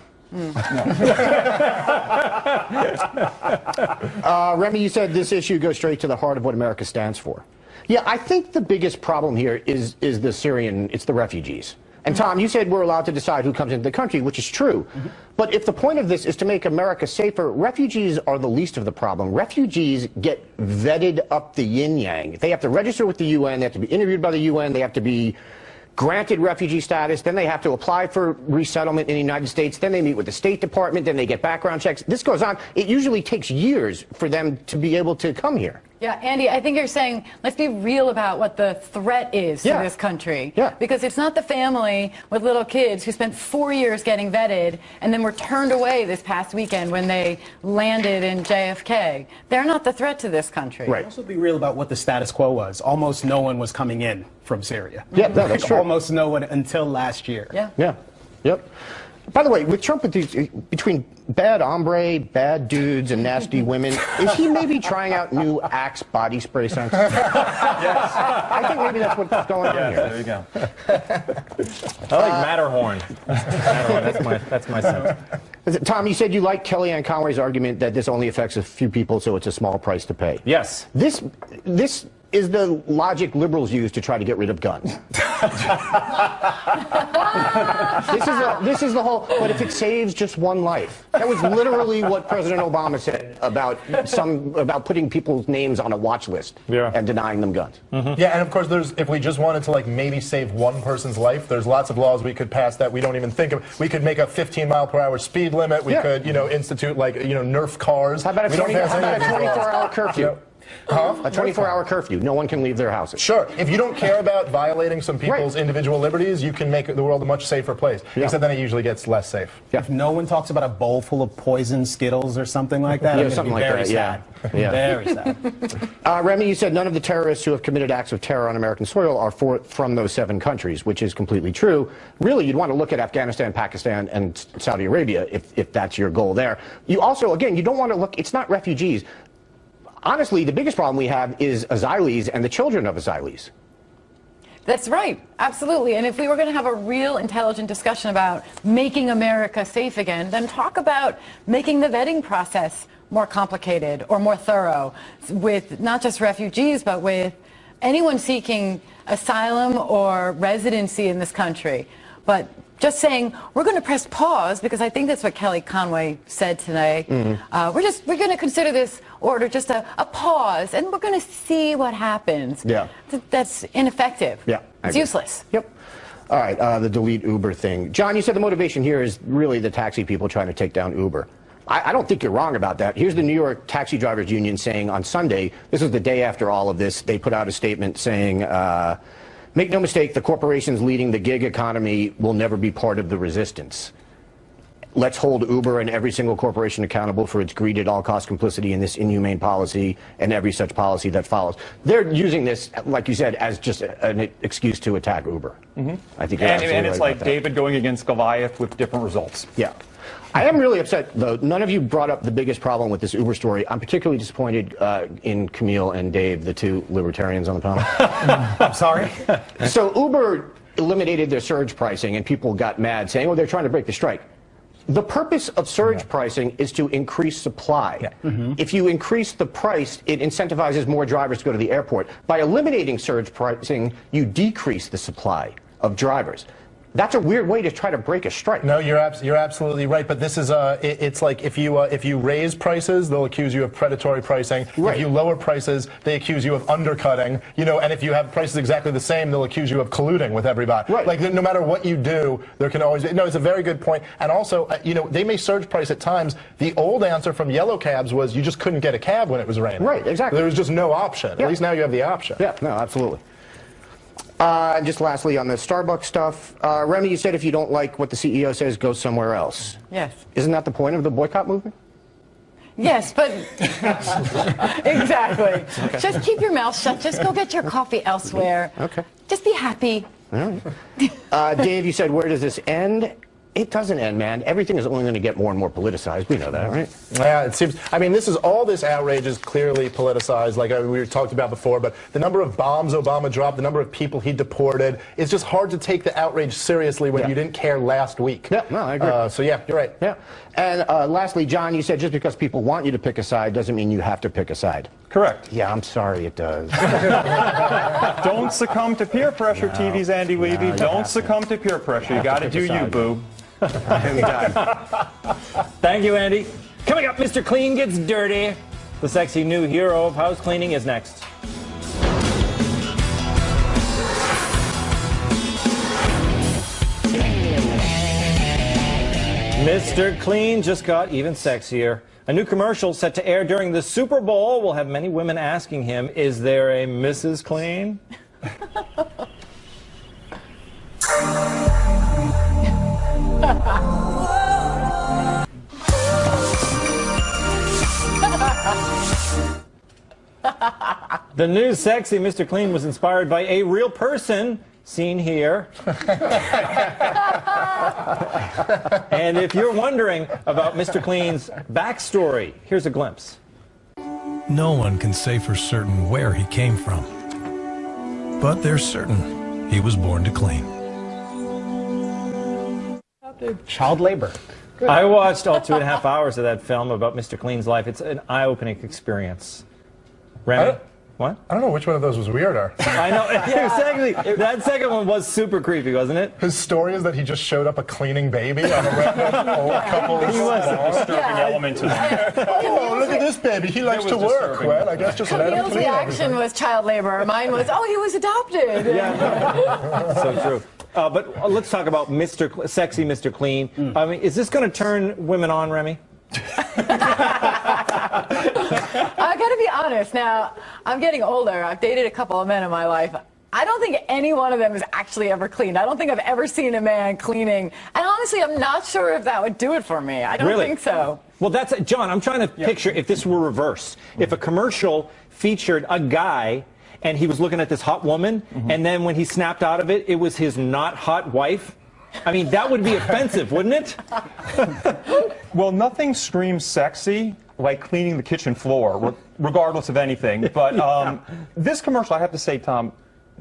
[SPEAKER 2] Remy, you said this issue goes straight to the heart of what America stands for. Yeah, I think the biggest problem here is the Syrian, it's the refugees. And Tom, you said we're allowed to decide who comes into the country, which is true. But if the point of this is to make America safer, refugees are the least of the problem. Refugees get vetted up the yin-yang. They have to register with the UN, they have to be interviewed by the UN, they have to be granted refugee status, then they have to apply for resettlement in the United States, then they meet with the State Department, then they get background checks. This goes on. It usually takes years for them to be able to come here.
[SPEAKER 6] Yeah, Andy, I think you're saying, let's be real about what the threat is to this country. Because it's not the family with little kids who spent 4 years getting vetted and then were turned away this past weekend when they landed in JFK. They're not the threat to this country.
[SPEAKER 4] Also be real about what the status quo was. Almost no one was coming in from Syria.
[SPEAKER 2] That's true.
[SPEAKER 4] Almost no one until last year.
[SPEAKER 2] By the way, with Trump, between bad hombre, bad dudes, and nasty women. Is he maybe trying out new Axe body spray scents?
[SPEAKER 5] Yes.
[SPEAKER 2] I think maybe that's what's going on here.
[SPEAKER 5] There you go.
[SPEAKER 1] I like Matterhorn. Matterhorn, that's my sense.
[SPEAKER 2] Tom, you said you like Kellyanne Conway's argument that this only affects a few people, so it's a small price to pay.
[SPEAKER 1] Yes.
[SPEAKER 2] This is the logic liberals use to try to get rid of guns. This is the whole, but if it saves just one life. That was literally what President Obama said about putting people's names on a watch list and denying them guns.
[SPEAKER 3] Yeah, and of course, if we just wanted to maybe save one person's life, there's lots of laws we could pass that we don't even think of. We could make a 15-mile-per-hour speed limit. We could, institute Nerf cars.
[SPEAKER 2] How about a 24-hour curfew?
[SPEAKER 3] Huh?
[SPEAKER 2] A 24-hour curfew. No one can leave their houses.
[SPEAKER 3] Sure. If you don't care about violating some people's individual liberties, you can make the world a much safer place.
[SPEAKER 2] Yeah.
[SPEAKER 3] Except then it usually gets less safe.
[SPEAKER 4] If no one talks about a bowl full of poison Skittles or something like that,
[SPEAKER 2] Yeah,
[SPEAKER 4] I'm gonna
[SPEAKER 2] something
[SPEAKER 4] be
[SPEAKER 2] like
[SPEAKER 4] very
[SPEAKER 2] that,
[SPEAKER 4] sad.
[SPEAKER 2] yeah.
[SPEAKER 4] Very sad.
[SPEAKER 2] Remy, you said none of the terrorists who have committed acts of terror on American soil are from those 7 countries, which is completely true. Really, you'd want to look at Afghanistan, Pakistan, and Saudi Arabia if that's your goal there. You also, again, you don't want to look, it's not refugees. Honestly, the biggest problem we have is asylees and the children of asylees.
[SPEAKER 6] That's right, absolutely. And if we were going to have a real intelligent discussion about making America safe again, then talk about making the vetting process more complicated or more thorough with not just refugees, but with anyone seeking asylum or residency in this country. But just saying, we're going to press pause, because I think that's what Kelly Conway said today. We're going to consider this order just a pause, and we're going to see what happens.
[SPEAKER 2] Yeah.
[SPEAKER 6] That's ineffective.
[SPEAKER 2] Yeah.
[SPEAKER 6] It's useless.
[SPEAKER 2] Yep. All right, the delete Uber thing. John, you said the motivation here is really the taxi people trying to take down Uber. I don't think you're wrong about that. Here's the New York Taxi Drivers Union saying on Sunday, this is the day after all of this, they put out a statement saying, make no mistake, the corporations leading the gig economy will never be part of the resistance. Let's hold Uber and every single corporation accountable for its greed at all cost complicity in this inhumane policy and every such policy that follows. They're using this, like you said, as just an excuse to attack Uber. I think you're absolutely
[SPEAKER 5] and it's
[SPEAKER 2] right
[SPEAKER 5] like
[SPEAKER 2] about that.
[SPEAKER 5] David going against Goliath with different results.
[SPEAKER 2] Yeah. I am really upset, though. None of you brought up the biggest problem with this Uber story. I'm particularly disappointed in Camille and Dave, the 2 libertarians on the panel.
[SPEAKER 1] I'm sorry.
[SPEAKER 2] So Uber eliminated their surge pricing, and people got mad, saying, oh, they're trying to break the strike. The purpose of surge pricing is to increase supply. If you increase the price, it incentivizes more drivers to go to the airport. By eliminating surge pricing, you decrease the supply of drivers. That's a weird way to try to break a strike.
[SPEAKER 3] No, you're absolutely right. But this is it's like if you raise prices, they'll accuse you of predatory pricing.
[SPEAKER 2] Right.
[SPEAKER 3] If you lower prices, they accuse you of undercutting. And if you have prices exactly the same, they'll accuse you of colluding with everybody.
[SPEAKER 2] Right.
[SPEAKER 3] Like no matter what you do, there can always be. No, it's a very good point. And also, they may surge price at times. The old answer from yellow cabs was you just couldn't get a cab when it was raining.
[SPEAKER 2] Right. Exactly.
[SPEAKER 3] There was just no option.
[SPEAKER 2] Yeah.
[SPEAKER 3] At least now you have the option.
[SPEAKER 2] Yeah. No. Absolutely. And just lastly on the Starbucks stuff, Remy, you said if you don't like what the CEO says, go somewhere else.
[SPEAKER 6] Yes.
[SPEAKER 2] Isn't that the point of the boycott movement?
[SPEAKER 6] Yes, but exactly. Okay. Just keep your mouth shut. Just go get your coffee elsewhere.
[SPEAKER 2] Okay.
[SPEAKER 6] Just be happy.
[SPEAKER 2] All right. Dave, you said, where does this end? It doesn't end, man. Everything is only going to get more and more politicized. We know that, right?
[SPEAKER 3] Yeah, it seems. I mean, all this outrage is clearly politicized, like we talked about before. But the number of bombs Obama dropped, the number of people he deported, it's just hard to take the outrage seriously when you didn't care last week.
[SPEAKER 2] Yeah, no, I agree.
[SPEAKER 3] So yeah, you're right.
[SPEAKER 2] Yeah. And lastly, John, you said just because people want you to pick a side doesn't mean you have to pick a side.
[SPEAKER 5] Correct.
[SPEAKER 2] Yeah, I'm sorry, it does.
[SPEAKER 5] Don't succumb to peer pressure, TV's Andy Levy. Don't succumn to peer pressure. You got to do you, boo.
[SPEAKER 1] Thank you, Andy. Coming up, Mr. Clean Gets Dirty. The sexy new hero of house cleaning is next. Mr. Clean just got even sexier. A new commercial set to air during the Super Bowl will have many women asking him, is there a Mrs. Clean? The new sexy Mr. Clean was inspired by a real person seen here. And if you're wondering about Mr. Clean's backstory, here's a glimpse.
[SPEAKER 10] No one can say for certain where he came from, but they're certain he was born to clean.
[SPEAKER 4] Child labor.
[SPEAKER 1] I watched all 2.5 hours of that film about Mr. Clean's life. It's an eye-opening experience. Remy? What?
[SPEAKER 3] I don't know which one of those was weirder.
[SPEAKER 1] I know. Exactly. That second one was super creepy, wasn't it?
[SPEAKER 3] His story is that he just showed up a cleaning baby on a random old couple's
[SPEAKER 5] He was a disturbing element to it.
[SPEAKER 3] Oh, look at this baby. He likes to work.
[SPEAKER 5] disturbing.
[SPEAKER 3] Well, I guess just let him
[SPEAKER 6] Camille's
[SPEAKER 3] clean
[SPEAKER 6] reaction
[SPEAKER 3] everything.
[SPEAKER 6] was child labor. Mine was, oh, he was adopted.
[SPEAKER 1] Yeah. So true. But let's talk about sexy Mr. Clean. I mean, is this going to turn women on, Remy?
[SPEAKER 6] I got to be honest. Now, I'm getting older. I've dated a couple of men in my life. I don't think any one of them has actually ever cleaned. I don't think I've ever seen a man cleaning. And honestly, I'm not sure if that would do it for me. I don't think so.
[SPEAKER 1] Well, that's John. I'm trying to picture if this were reversed. If a commercial featured a guy and he was looking at this hot woman, and then when he snapped out of it, it was his not hot wife. I mean, that would be offensive, wouldn't it?
[SPEAKER 5] Well, nothing screams sexy like cleaning the kitchen floor, regardless of anything. But this commercial, I have to say, Tom,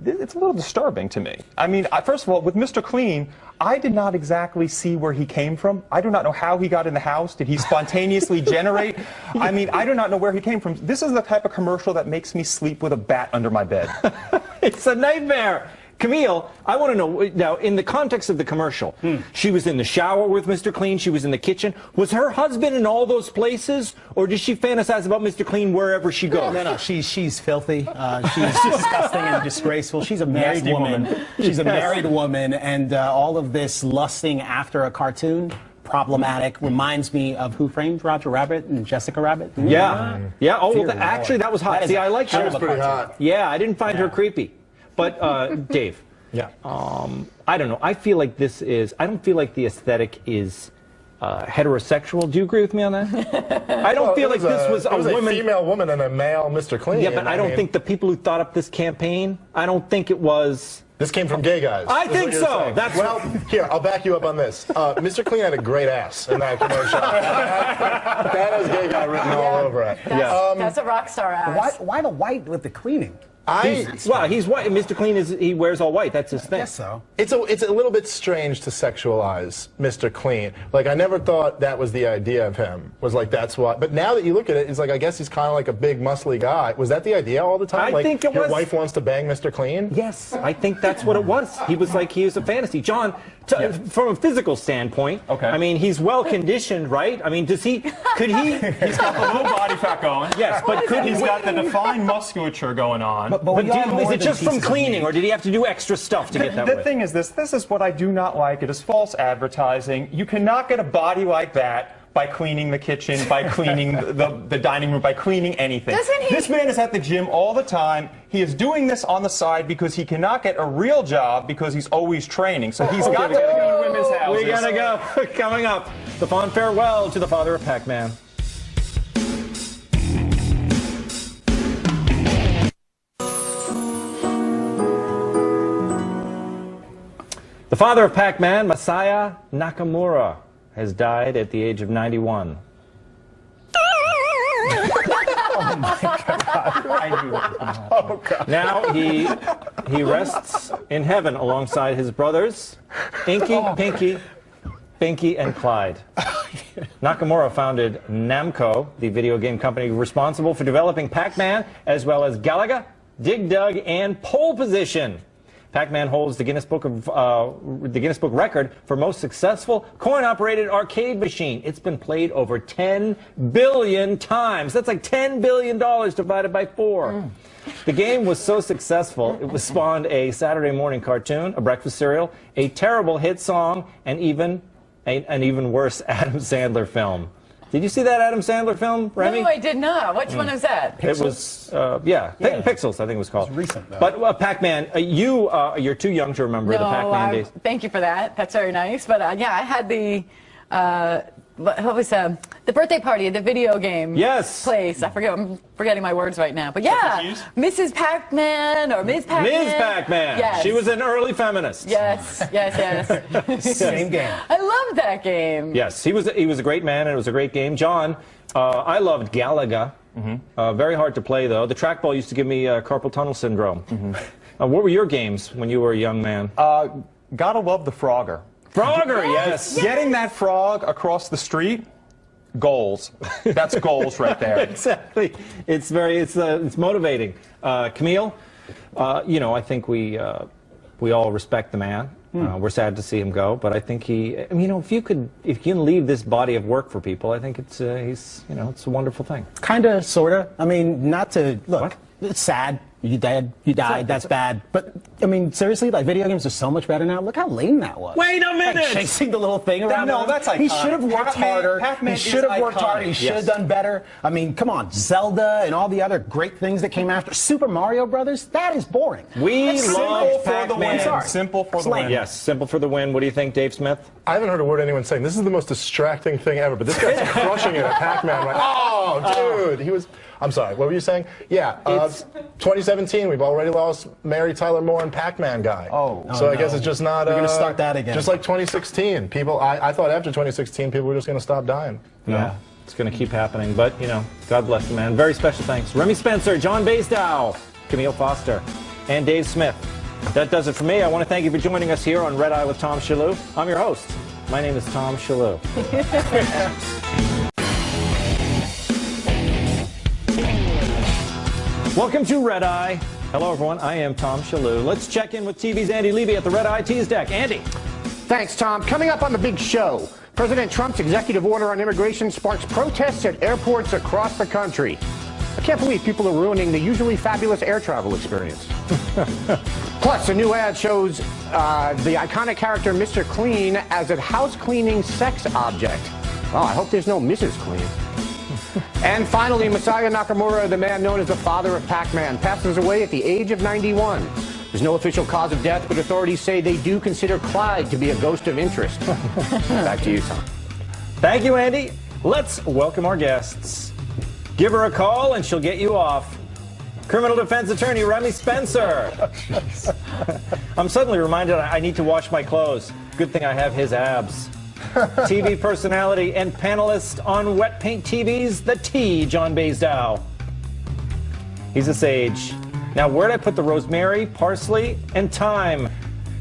[SPEAKER 5] it's a little disturbing to me. I mean, first of all, with Mr. Clean, I did not exactly see where he came from. I do not know how he got in the house. Did he spontaneously generate? I mean, I do not know where he came from. This is the type of commercial that makes me sleep with a bat under my bed.
[SPEAKER 1] It's a nightmare. Camille, I want to know, now, in the context of the commercial, she was in the shower with Mr. Clean, she was in the kitchen. Was her husband in all those places, or does she fantasize about Mr. Clean wherever she goes?
[SPEAKER 4] No, she's filthy. She's disgusting and disgraceful. She's a married woman. She's a married woman, and all of this lusting after a cartoon, problematic, reminds me of Who Framed Roger Rabbit and Jessica Rabbit.
[SPEAKER 1] Yeah. Yeah, oh, well, actually, that was hot. See, I like her.
[SPEAKER 3] She was pretty hot.
[SPEAKER 1] Yeah, I didn't find her creepy. But, Dave,
[SPEAKER 3] Yeah.
[SPEAKER 1] I don't know. I feel like I don't feel like the aesthetic is heterosexual. Do you agree with me on that? I don't feel like this was a woman.
[SPEAKER 3] Female woman and a male Mr. Clean.
[SPEAKER 1] Yeah, but I don't think the people who thought up this campaign, I don't think it was.
[SPEAKER 3] This came from gay guys.
[SPEAKER 1] I
[SPEAKER 3] is
[SPEAKER 1] think
[SPEAKER 3] what you're
[SPEAKER 1] so.
[SPEAKER 3] saying.
[SPEAKER 1] That's
[SPEAKER 3] well, here, I'll back you up on this. Mr. Clean had a great ass in that commercial. That has gay guy written all over it.
[SPEAKER 6] That's a rock star ass.
[SPEAKER 4] Why the white with the cleaning?
[SPEAKER 1] He's white. Mr. Clean he wears all white. That's his thing.
[SPEAKER 4] I guess so.
[SPEAKER 3] It's a little bit strange to sexualize Mr. Clean. Like, I never thought that was the idea of him. Was like, that's why. But now that you look at it, it's like, I guess he's kind of like a big, muscly guy. Was that the idea all the time?
[SPEAKER 1] I think it was.
[SPEAKER 3] Your wife wants to bang Mr. Clean?
[SPEAKER 1] Yes, I think that's what it was. He was a fantasy. John, from a physical standpoint, I mean, he's well conditioned, right? I mean, could he?
[SPEAKER 5] He's got the low body fat going.
[SPEAKER 1] Yes, but
[SPEAKER 5] he's got the defined musculature going on.
[SPEAKER 4] But
[SPEAKER 1] is it just from cleaning, or did he have to do extra stuff to get that way?
[SPEAKER 5] The thing is this is what I do not like. It is false advertising. You cannot get a body like that by cleaning the kitchen, by cleaning the dining room, by cleaning anything. This man is at the gym all the time. He is doing this on the side because he cannot get a real job because he's always training. So he's got to clean women's houses.
[SPEAKER 1] We gotta go. Coming up, the fond farewell to the father of Pac-Man. The father of Pac-Man, Masaya Nakamura, has died at the age of 91.
[SPEAKER 4] Oh my God.
[SPEAKER 3] Oh, God.
[SPEAKER 1] Now he rests in heaven alongside his brothers, Inky, Pinky, and Clyde. Nakamura founded Namco, the video game company responsible for developing Pac-Man, as well as Galaga, Dig Dug, and Pole Position. Pac-Man holds the Guinness Book record for most successful coin-operated arcade machine. It's been played over 10 billion times. That's like $10 billion divided by 4. The game was so successful, it was spawned a Saturday morning cartoon, a breakfast cereal, a terrible hit song, and even an even worse Adam Sandler film. Did you see that Adam Sandler film, Remy?
[SPEAKER 6] No, I did not. Which one is that?
[SPEAKER 1] It was, Pixels, I think it was called.
[SPEAKER 4] It was recent, though.
[SPEAKER 1] But Pac-Man, you're too young to remember the Pac-Man days.
[SPEAKER 6] Thank you for that. That's very nice. But yeah, I had the The birthday party at the video game place. I'm forgetting my words right now. But yeah, Mrs. Pac-Man or Ms. Pac-Man.
[SPEAKER 1] Ms. Pac-Man.
[SPEAKER 6] Yes.
[SPEAKER 1] She was an early feminist.
[SPEAKER 6] Yes, yes.
[SPEAKER 4] Same game.
[SPEAKER 6] I loved that game.
[SPEAKER 1] Yes, he was a great man, and it was a great game. John, I loved Galaga. Very hard to play, though. The trackball used to give me carpal tunnel syndrome. What were your games when you were a young man?
[SPEAKER 5] Gotta love the Frogger.
[SPEAKER 1] Frogger, yes.
[SPEAKER 5] Getting that frog across the street, goals. That's goals right there.
[SPEAKER 1] Exactly. It's motivating. Camille, I think we all respect the man. We're sad to see him go, but I think if you can leave this body of work for people, I think it's it's a wonderful thing.
[SPEAKER 4] Kinda, sorta. I mean, not to look. What? It's sad. You died. That's bad. But I mean, seriously, like video games are so much better now. Look how lame that was.
[SPEAKER 1] Wait a minute!
[SPEAKER 4] Like chasing the little thing around.
[SPEAKER 5] No, that's iconic.
[SPEAKER 4] He should have worked harder. He should have worked harder. He should have done better. I mean, come on, Zelda and all the other great things that came after. Super Mario Brothers. That is boring.
[SPEAKER 1] We love Pac-Man.
[SPEAKER 5] Simple for the win.
[SPEAKER 1] Yes, simple for the win. What do you think, Dave Smith?
[SPEAKER 3] I haven't heard a word anyone saying. This is the most distracting thing ever, but this guy's crushing it at Pac-Man. Like, oh, dude, he was. I'm sorry, what were you saying? Yeah, 2017, we've already lost Mary Tyler Moore and Pac-Man guy. So I guess it's just not...
[SPEAKER 4] We're going to start that again.
[SPEAKER 3] Just like 2016. People, I thought after 2016, people were just going to stop dying.
[SPEAKER 1] Yeah. It's going to keep happening, but, God bless the man. Very special thanks. Remy Spencer, John Baisdow, Camille Foster, and Dave Smith. That does it for me. I want to thank you for joining us here on Red Eye with Tom Shillue. I'm your host. My name is Tom Shillue. Welcome to Red Eye. Hello, everyone. I am Tom Shillue. Let's check in with TV's Andy Levy at the Red Eye Tease Deck. Andy.
[SPEAKER 2] Thanks, Tom. Coming up on the big show, President Trump's executive order on immigration sparks protests at airports across the country. I can't believe people are ruining the usually fabulous air travel experience. Plus, a new ad shows the iconic character Mr. Clean as a house cleaning sex object. Well, I hope there's no Mrs. Clean. And finally, Masaya Nakamura, the man known as the father of Pac-Man, passes away at the age of 91. There's no official cause of death, but authorities say they do consider Clyde to be a ghost of interest. Back to you, Tom.
[SPEAKER 1] Thank you, Andy. Let's welcome our guests. Give her a call and she'll get you off. Criminal defense attorney Remy Spencer. I'm suddenly reminded I need to wash my clothes. Good thing I have his abs. TV personality and panelist on Wet Paint TV's The T, John Baisdow. He's a sage. Now, where'd I put the rosemary, parsley, and thyme?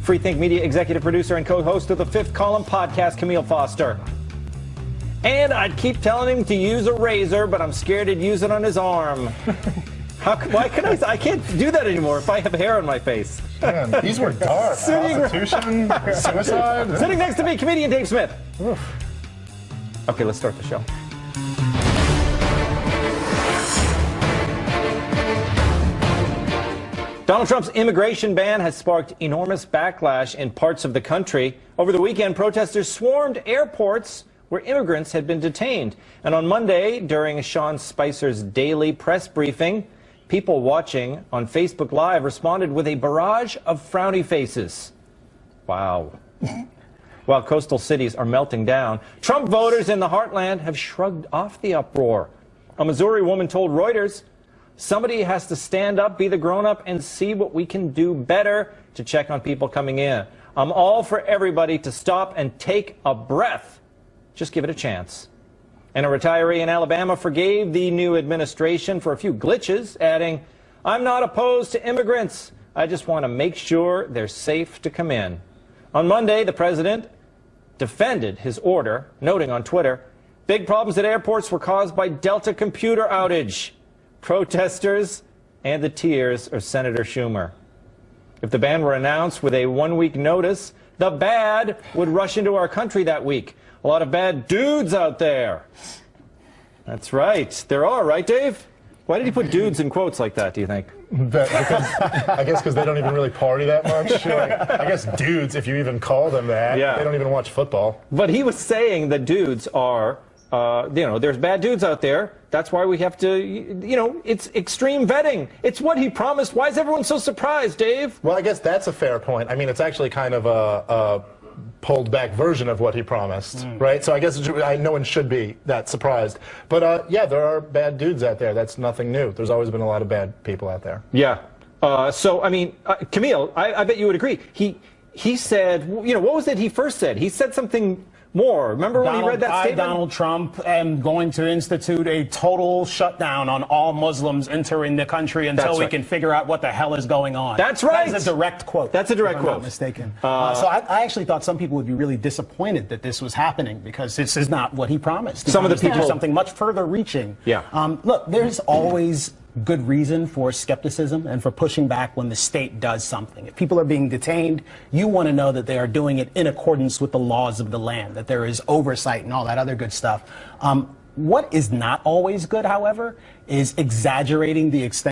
[SPEAKER 1] Freethink Media executive producer and co-host of the Fifth Column podcast, Camille Foster. And I'd keep telling him to use a razor, but I'm scared he'd use it on his arm. Why can I can't do that anymore if I have hair on my face.
[SPEAKER 3] Man, these were dark. Prostitution, suicide.
[SPEAKER 1] Sitting next to me, comedian Dave Smith. Oof. Okay, let's start the show. Donald Trump's immigration ban has sparked enormous backlash in parts of the country. Over the weekend, protesters swarmed airports where immigrants had been detained. And on Monday, during Sean Spicer's daily press briefing, people watching on Facebook Live responded with a barrage of frowny faces. Wow. While coastal cities are melting down, Trump voters in the heartland have shrugged off the uproar. A Missouri woman told Reuters, somebody has to stand up, be the grown-up, and see what we can do better to check on people coming in. I'm all for everybody to stop and take a breath. Just give it a chance. And a retiree in Alabama forgave the new administration for a few glitches, adding, I'm not opposed to immigrants. I just want to make sure they're safe to come in. On Monday, the president defended his order, noting on Twitter, big problems at airports were caused by Delta computer outage. Protesters and the tears of Senator Schumer. If the ban were announced with a one-week notice, the bad would rush into our country that week. A lot of bad dudes out there. That's right. There are, right, Dave? Why did he put dudes in quotes like that, do you think?
[SPEAKER 3] I guess because they don't even really party that much. I guess dudes, if you even call them that, they don't even watch football.
[SPEAKER 1] But he was saying that dudes are, there's bad dudes out there. That's why we have to, it's extreme vetting. It's what he promised. Why is everyone so surprised, Dave?
[SPEAKER 3] Well, I guess that's a fair point. I mean, it's actually kind of a pulled back version of what he promised, right? So I guess no one should be that surprised. But yeah, there are bad dudes out there. That's nothing new. There's always been a lot of bad people out there.
[SPEAKER 1] Yeah. So, I mean, Camille, I bet you would agree. He said, you know, what was it he first said? He said something more. Remember when he read that statement?
[SPEAKER 4] Donald Trump am going to institute a total shutdown on all Muslims entering the country until we can figure out what the hell is going on.
[SPEAKER 1] That's right.
[SPEAKER 4] That's a direct quote.
[SPEAKER 1] That's a direct quote.
[SPEAKER 4] If I'm not mistaken. So I actually thought some people would be really disappointed that this was happening because this is not what he promised. He promised to do something much further reaching.
[SPEAKER 1] Yeah.
[SPEAKER 4] Look, there's always good reason for skepticism and for pushing back when the state does something. If people are being detained, you want to know that they are doing it in accordance with the laws of the land, that there is oversight and all that other good stuff. What is not always good, however, is exaggerating the extent